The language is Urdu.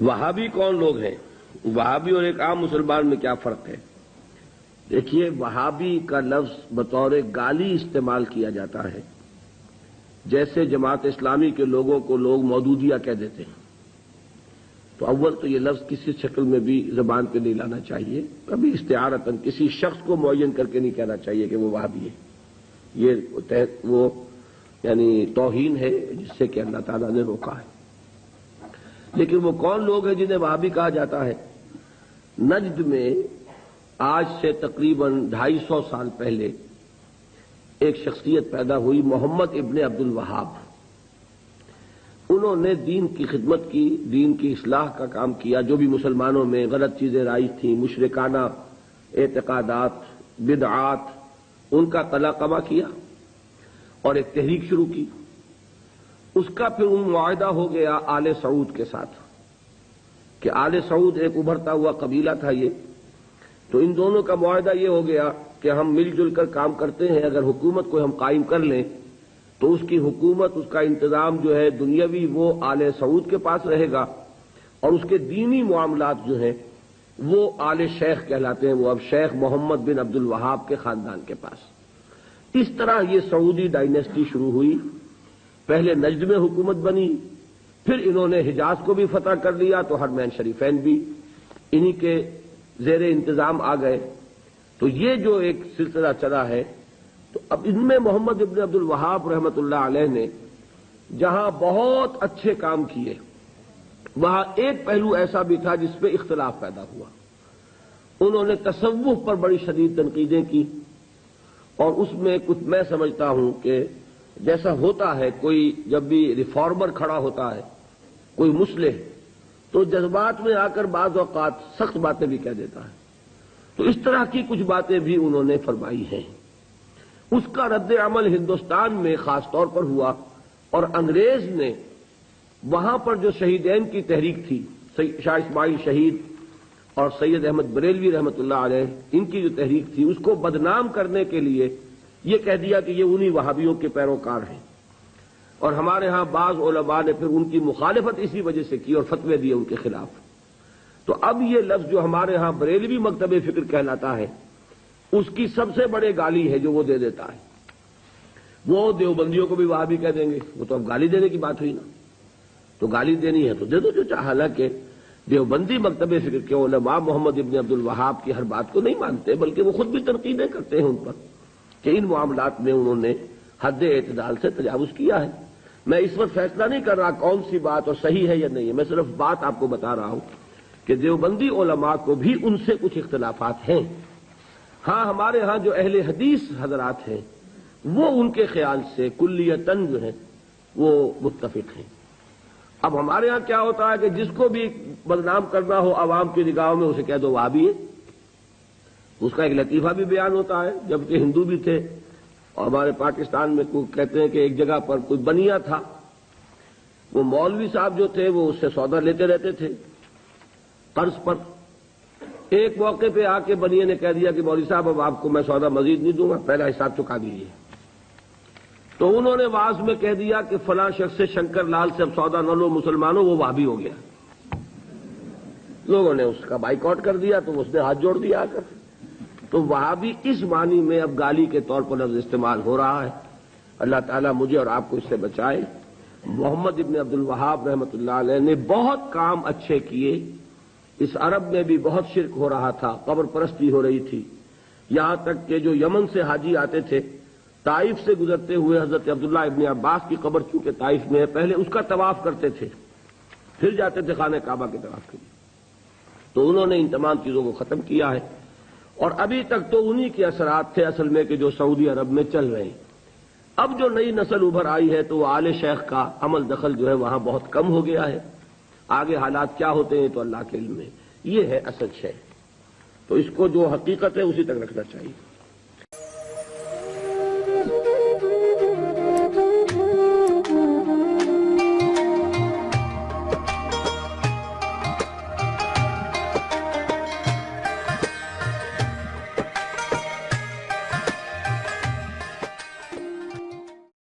وہابی کون لوگ ہیں؟ وہابی اور ایک عام مسلمان میں کیا فرق ہے؟ دیکھیے، وہابی کا لفظ بطور گالی استعمال کیا جاتا ہے، جیسے جماعت اسلامی کے لوگوں کو لوگ مودودیہ کہہ دیتے ہیں۔ تو اول تو یہ لفظ کسی شکل میں بھی زبان پہ نہیں لانا چاہیے، کبھی استعارتاً کسی شخص کو معین کر کے نہیں کہنا چاہیے کہ وہ وہابی ہے۔ یہ وہ یعنی توہین ہے جس سے کہ اللہ تعالیٰ نے روکا ہے۔ لیکن وہ کون لوگ ہیں جنہیں وہابی کہا جاتا ہے؟ نجد میں آج سے تقریباً 250 سال پہلے ایک شخصیت پیدا ہوئی، محمد ابن عبد الوہاب۔ انہوں نے دین کی خدمت کی، دین کی اصلاح کا کام کیا، جو بھی مسلمانوں میں غلط چیزیں رائج تھیں، مشرکانہ اعتقادات، بدعات، ان کا قلقمہ کیا اور ایک تحریک شروع کی۔ اس کا پھر معاہدہ ہو گیا آل سعود کے ساتھ کہ آل سعود ایک ابھرتا ہوا قبیلہ تھا یہ، تو ان دونوں کا معاہدہ یہ ہو گیا کہ ہم مل جل کر کام کرتے ہیں، اگر حکومت کو ہم قائم کر لیں تو اس کی حکومت، اس کا انتظام جو ہے دنیاوی وہ آل سعود کے پاس رہے گا، اور اس کے دینی معاملات جو ہیں وہ آل شیخ کہلاتے ہیں، وہ اب شیخ محمد بن عبد الوہاب کے خاندان کے پاس۔ اس طرح یہ سعودی ڈائنیسٹی شروع ہوئی۔ پہلے نجد میں حکومت بنی، پھر انہوں نے حجاز کو بھی فتح کر لیا تو حرمین شریفین بھی انہی کے زیر انتظام آ گئے۔ تو یہ جو ایک سلسلہ چلا ہے، تو اب ان میں محمد ابن عبد الوہاب رحمۃ اللہ علیہ نے جہاں بہت اچھے کام کیے، وہاں ایک پہلو ایسا بھی تھا جس پہ اختلاف پیدا ہوا۔ انہوں نے تصوف پر بڑی شدید تنقیدیں کی، اور اس میں کچھ میں سمجھتا ہوں کہ جیسا ہوتا ہے، کوئی جب بھی ریفارمر کھڑا ہوتا ہے، کوئی مصلح، تو جذبات میں آ کر بعض اوقات سخت باتیں بھی کہہ دیتا ہے، تو اس طرح کی کچھ باتیں بھی انہوں نے فرمائی ہیں۔ اس کا رد عمل ہندوستان میں خاص طور پر ہوا، اور انگریز نے وہاں پر جو شہیدین کی تحریک تھی، شاہ اسماعیل شہید اور سید احمد بریلوی رحمۃ اللہ علیہ، ان کی جو تحریک تھی، اس کو بدنام کرنے کے لیے یہ کہہ دیا کہ یہ انہی وہابیوں کے پیروکار ہیں، اور ہمارے ہاں بعض علماء نے پھر ان کی مخالفت اسی وجہ سے کی اور فتوے دیے ان کے خلاف۔ تو اب یہ لفظ جو ہمارے ہاں بریلوی مکتب فکر کہلاتا ہے، اس کی سب سے بڑے گالی ہے جو وہ دے دیتا ہے۔ وہ دیوبندیوں کو بھی وہابی کہہ دیں گے، وہ تو اب گالی دینے کی بات ہوئی نا، تو گالی دینی ہے تو دے دو جو چاہے۔ حالانکہ دیوبندی مکتب فکر کے علماء محمد ابن عبد الوہاب کی ہر بات کو نہیں مانتے، بلکہ وہ خود بھی تنقیدیں کرتے ہیں ان پر کہ ان معاملات میں انہوں نے حد اعتدال سے تجاوز کیا ہے۔ میں اس وقت فیصلہ نہیں کر رہا کون سی بات اور صحیح ہے یا نہیں ہے، میں صرف بات آپ کو بتا رہا ہوں کہ دیوبندی علماء کو بھی ان سے کچھ اختلافات ہیں۔ ہاں، ہمارے ہاں جو اہل حدیث حضرات ہیں وہ ان کے خیال سے کلیتاً جو ہیں وہ متفق ہیں۔ اب ہمارے ہاں کیا ہوتا ہے کہ جس کو بھی بدنام کرنا ہو عوام کی نگاہوں میں، اسے کہہ دو وہابی ہے۔ اس کا ایک لطیفہ بھی بیان ہوتا ہے، جبکہ ہندو بھی تھے، اور ہمارے پاکستان میں کہتے ہیں کہ ایک جگہ پر کوئی بنیا تھا، وہ مولوی صاحب جو تھے وہ اس سے سودا لیتے رہتے تھے قرض پر۔ ایک موقع پہ آ کے بنیے نے کہہ دیا کہ مولوی صاحب اب آپ کو میں سودا مزید نہیں دوں گا، پہلا حساب چکا دیجیے۔ تو انہوں نے واعظ میں کہہ دیا کہ فلاں شخص سے شنکر لال سے اب سودا نہ لو مسلمانوں، وہ وہابی ہو گیا۔ لوگوں نے اس کا بائیکاٹ کر دیا، تو اس نے ہاتھ جوڑ دیا آ کر۔ تو وہابی اس معنی میں اب گالی کے طور پر لفظ استعمال ہو رہا ہے۔ اللہ تعالیٰ مجھے اور آپ کو اس سے بچائے۔ محمد ابن عبد الوہاب رحمۃ اللہ علیہ نے بہت کام اچھے کیے۔ اس عرب میں بھی بہت شرک ہو رہا تھا، قبر پرستی ہو رہی تھی، یہاں تک کہ جو یمن سے حاجی آتے تھے، طائف سے گزرتے ہوئے حضرت عبداللہ ابن عباس کی قبر چونکہ طائف میں ہے، پہلے اس کا طواف کرتے تھے، پھر جاتے تھے خانہ کعبہ کے طواف کے لیے۔ تو انہوں نے ان تمام چیزوں کو ختم کیا ہے، اور ابھی تک تو انہی کے اثرات تھے اصل میں کہ جو سعودی عرب میں چل رہے ہیں۔ اب جو نئی نسل ابھر آئی ہے تو وہ آل شیخ کا عمل دخل جو ہے وہاں بہت کم ہو گیا ہے۔ آگے حالات کیا ہوتے ہیں تو اللہ کے علم میں، یہ ہے اصل شے۔ تو اس کو جو حقیقت ہے اسی تک رکھنا چاہیے۔